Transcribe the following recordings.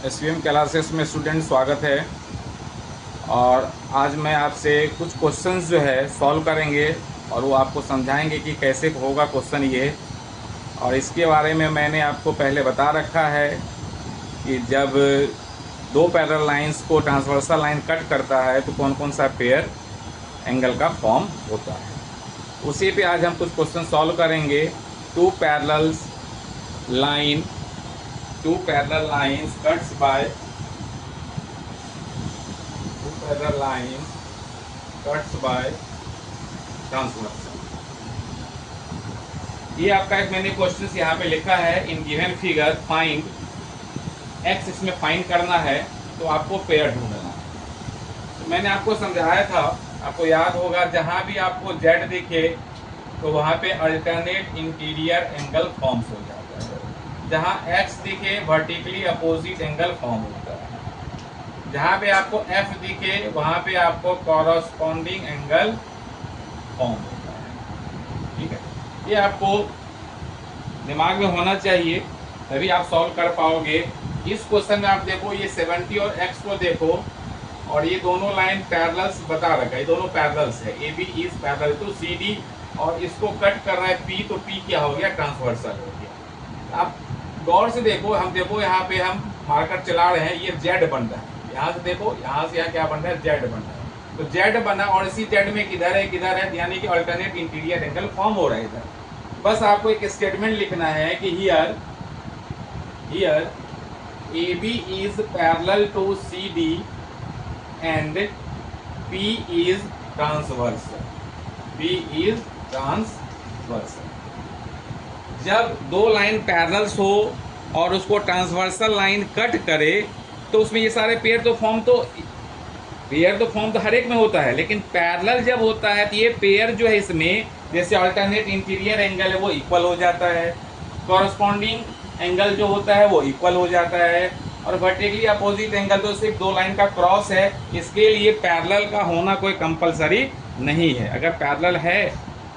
SVM classes में student स्वागत है। और आज मैं आपसे कुछ क्वेश्चंस जो है सॉल्व करेंगे और वो आपको समझाएंगे कि कैसे होगा क्वेश्चन ये। और इसके बारे में मैंने आपको पहले बता रखा है कि जब दो पैरेलल लाइंस को ट्रांसवर्सल लाइन कट करता है तो कौन कौन सा पेयर एंगल का फॉर्म होता है। उसी पे आज हम कुछ क्वेश्चन सॉल्व करेंगे। Two parallels line two parallel lines cuts by parallel lines cuts by transversal। ये आपका एक मैंने क्वेश्चन यहाँ पे लिखा है, in given figure find x, इसमें फाइंड करना है तो आपको पेयर ढूंढना है। तो मैंने आपको समझाया था, आपको याद होगा, जहां भी आपको जेड दिखे तो वहां पे अल्टरनेट इंटीरियर एंगल फॉर्म्स हो जाता है। जहां एक्स दिखे वर्टिकली अपोजिट एंगल फॉर्म होता है। जहाँ पे आपको F दिखे वहाँ पे आपको कॉरस्पॉन्डिंग एंगल फॉर्म होता है। ठीक है, ये आपको दिमाग में होना चाहिए, तभी आप सॉल्व कर पाओगे। इस क्वेश्चन में आप देखो, ये 70 और X को देखो, और ये दोनों लाइन पैरेलल्स बता रखा है, ये दोनों पैरेलल्स है। AB is parallel to CD, और इसको कट कर रहा है P, तो P क्या हो गया? ट्रांसवर्सल हो गया। आप गौर से देखो, हम देखो यहाँ पे हम मार्कर चला रहे हैं, ये Z बन रहा है। यहाँ से देखो, यहाँ से यहाँ क्या बन रहा है? जेड बन रहा है। तो जेड बना, और इसी जेड में किधर है, यानी कि अल्टरनेट इंटीरियर एंगल फॉर्म हो रहा है इधर। बस आपको एक स्टेटमेंट लिखना है कि here AB is parallel to CD and P is transversal. P is transversal. जब दो लाइन पैरेलल्स हो और उसको ट्रांसवर्सल लाइन कट करे तो उसमें ये सारे पेयर तो फॉर्म तो हर एक में होता है, लेकिन पैरेलल जब होता है तो ये पेयर जो है इसमें, जैसे अल्टरनेट इंटीरियर एंगल है वो इक्वल हो जाता है, कॉरस्पॉन्डिंग एंगल जो होता है वो इक्वल हो जाता है, और वर्टिकली अपोजिट एंगल तो सिर्फ दो लाइन का क्रॉस है। इसके लिए पैरेलल का होना कोई कंपलसरी नहीं है। अगर पैरेलल है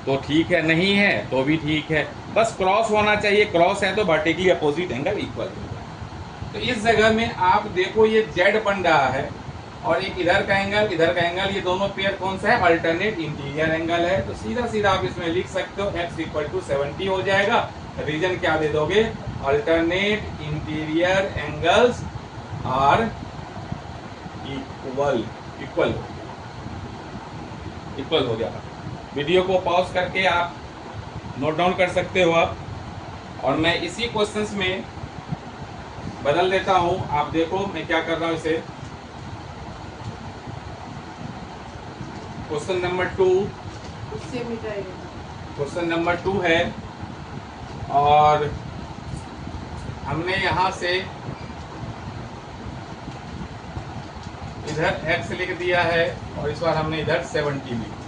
तो ठीक है, नहीं है तो भी ठीक है, बस क्रॉस होना चाहिए। क्रॉस है तो वर्टिकली अपोजिट एंगल इक्वल होगा। तो इस जगह में आप देखो, ये जेड बन रहा है और एक इधर का एंगल, ये दोनों पेयर कौन सा है? अल्टरनेट इंटीरियर एंगल है। तो सीधा सीधा आप इसमें लिख सकते हो x इक्वल टू 70 हो जाएगा। रीजन क्या दे दोगे? Alternate interior angles are equal हो गया। वीडियो को पॉज करके आप नोट डाउन कर सकते हो आप, और मैं इसी क्वेश्चंस में बदल देता हूं। आप देखो मैं क्या कर रहा हूं इसे। क्वेश्चन नंबर 2, क्वेश्चन नंबर 2 है, और हमने यहां से इधर x लिख दिया है, और इस बार हमने इधर 70 लिख दिया।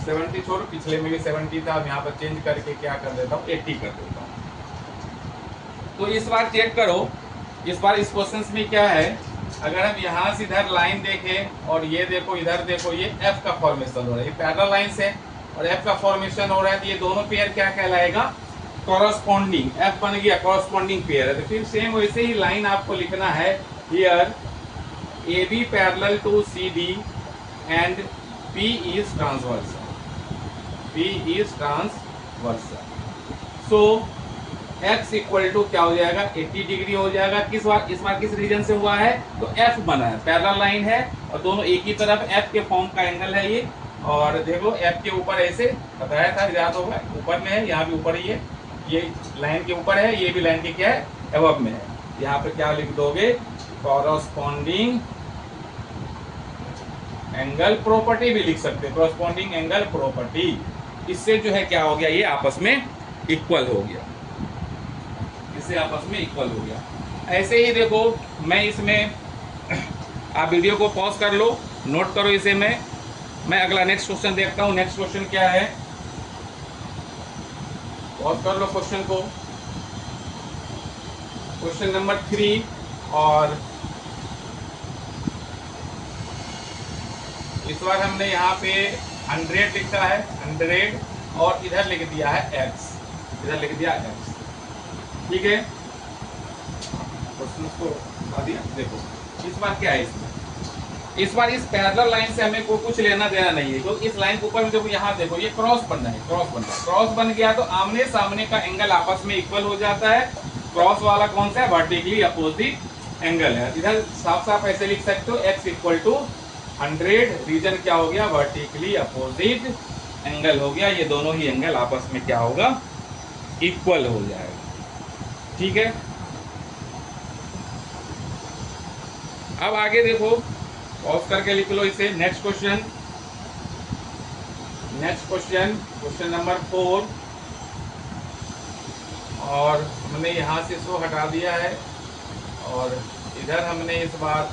70 छोड़, पिछले में भी 70 था, अब यहाँ पर चेंज करके क्या कर देता हूँ? 80 कर देता हूँ। तो इस बार चेक करो, इस बार इस क्वेश्चन में क्या है। अगर हम यहाँ से इधर लाइन देखें और ये देखो, इधर देखो, ये F का फॉर्मेशन हो रहा है, ये पैरेलल लाइन से और F का फॉर्मेशन हो रहा है, तो ये दोनों पेयर क्या कहलाएगा? कॉरस्पॉन्डिंग। F बन गया कॉरस्पॉन्डिंग पेयर है। तो फिर सेम वैसे ही लाइन आपको लिखना है, here AB parallel to CD and P is transversal. P is transversal. So x equal to क्या हो जाएगा? 80 डिग्री हो जाएगा। इस बार किस रीजन से हुआ है? तो F बना है, पैरेलल लाइन है और दोनों एक ही तरफ F के फॉर्म का एंगल है ये। और देखो F के ऊपर ऐसे बताया था, याद होगा, ऊपर में है, यहाँ भी ऊपर ही है, ये लाइन के ऊपर है, ये भी लाइन के क्या है? एबव में है। यहाँ पे क्या लिख दोगे? कॉरस्पॉन्डिंग एंगल प्रॉपर्टी भी लिख सकते हो, कॉरस्पॉन्डिंग एंगल प्रॉपर्टी। इससे जो है क्या हो गया? ये आपस में इक्वल हो गया, इससे आपस में इक्वल हो गया। ऐसे ही देखो, मैं इसमें, आप वीडियो को पॉज कर लो, नोट करो इसे। मैं अगला नेक्स्ट क्वेश्चन देखता हूं। नेक्स्ट क्वेश्चन क्या है? पॉज कर लो क्वेश्चन को। क्वेश्चन नंबर 3, और इस बार हमने यहाँ पे 100 लिखा है, 100, और इधर लिख दिया है x, इधर लिख दिया x। ठीक है, क्वेश्चन इसको बता दिया। देखो इस बार क्या है, इसमें इस बार इस पैरेलल लाइन से हमें को कुछ लेना देना नहीं है, तो इस लाइन के ऊपर में देखो यहाँ देखो ये क्रॉस बन रहा है, क्रॉस बन रहा है, क्रॉस बन गया तो आमने सामने का एंगल आपस में इक्वल हो जाता है। क्रॉस वाला कौन सा है, वर्टिकली अपोजिट एंगल है। इधर साफ साफ ऐसे लिख सकते हो x इक्वल टू 100, रीजन क्या हो गया, वर्टिकली अपोजिट एंगल हो गया। ये दोनों ही एंगल आपस में क्या होगा, इक्वल हो जाएगा। ठीक है, अब आगे देखो, पॉज करके लिख लो इसे। नेक्स्ट क्वेश्चन, क्वेश्चन नंबर 4, और हमने यहाँ से इसको हटा दिया है और इधर हमने इस बार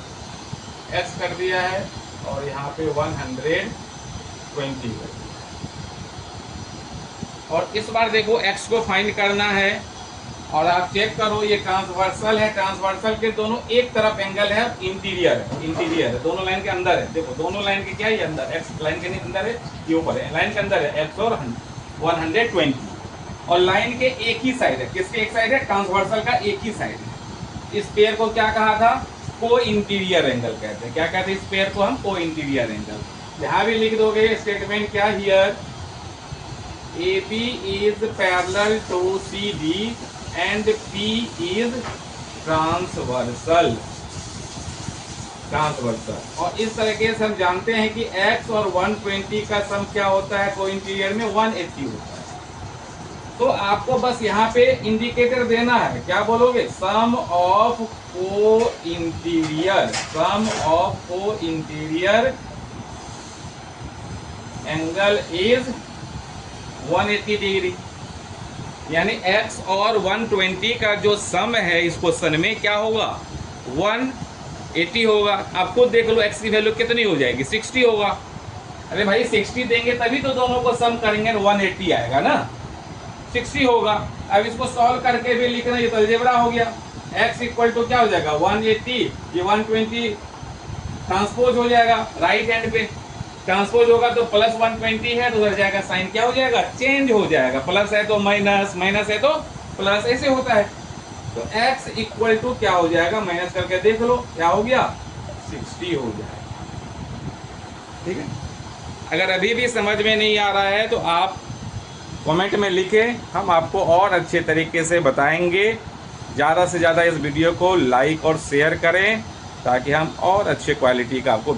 x कर दिया है और यहाँ पे 120 कर दिया। और इस बार देखो x को फाइंड करना है और आप चेक करो ये ट्रांसवर्सल है, ट्रांसवर्सल के दोनों एक तरफ एंगल है, इंटीरियर है, दोनों लाइन के अंदर है। देखो दोनों लाइन के क्या है, ये अंदर x लाइन के अंदर है, ये ऊपर है, लाइन के अंदर है x और 120, और लाइन के एक ही साइड है। किसके एक साइड है, ट्रांसवर्सल का एक ही साइड है। इस पेयर को क्या कहा था, को इंटीरियर एंगल कहते हैं। क्या कहते हैं इस पेयर को हम, को इंटीरियर एंगल। यहाँ भी लिख दोगे स्टेटमेंट क्या, here AB is parallel to CD and P is transversal। और इस तरीके से हम जानते हैं कि x और 120 का सम क्या होता है, को इंटीरियर में 180 होता है। तो आपको बस यहाँ पे इंडिकेटर देना है, क्या बोलोगे, सम ऑफ को इंटीरियर एंगल इज 180 डिग्री। यानी x और 120 का जो सम है इस क्वेश्चन में क्या होगा, 180 होगा। आप खुद देख लो x की वैल्यू कितनी हो जाएगी, 60 होगा। अरे भाई 60 देंगे तभी तो दोनों को सम करेंगे, 180 आएगा ना, 60 होगा। अब इसको सॉल्व करके भी लिखना, ये तो अलजेब्रा हो गया। x इक्वल टू क्या हो जाएगा, 180, ये 120 ट्रांसपोज हो जाएगा, राइट हैंड पे ट्रांसपोज होगा तो प्लस 120 है तो उधर जाएगा, साइन क्या हो जाएगा, चेंज हो जाएगा। प्लस है तो माइनस, माइनस है तो प्लस, ऐसे होता है। तो x इक्वल टू क्या हो जाएगा, माइनस करके देख लो क्या हो गया, 60 हो जाएगा। ठीक है, अगर अभी भी समझ में नहीं आ रहा है तो आप कमेंट में लिखें, हम आपको और अच्छे तरीके से बताएंगे। ज़्यादा से ज़्यादा इस वीडियो को लाइक और शेयर करें ताकि हम और अच्छे क्वालिटी का आपको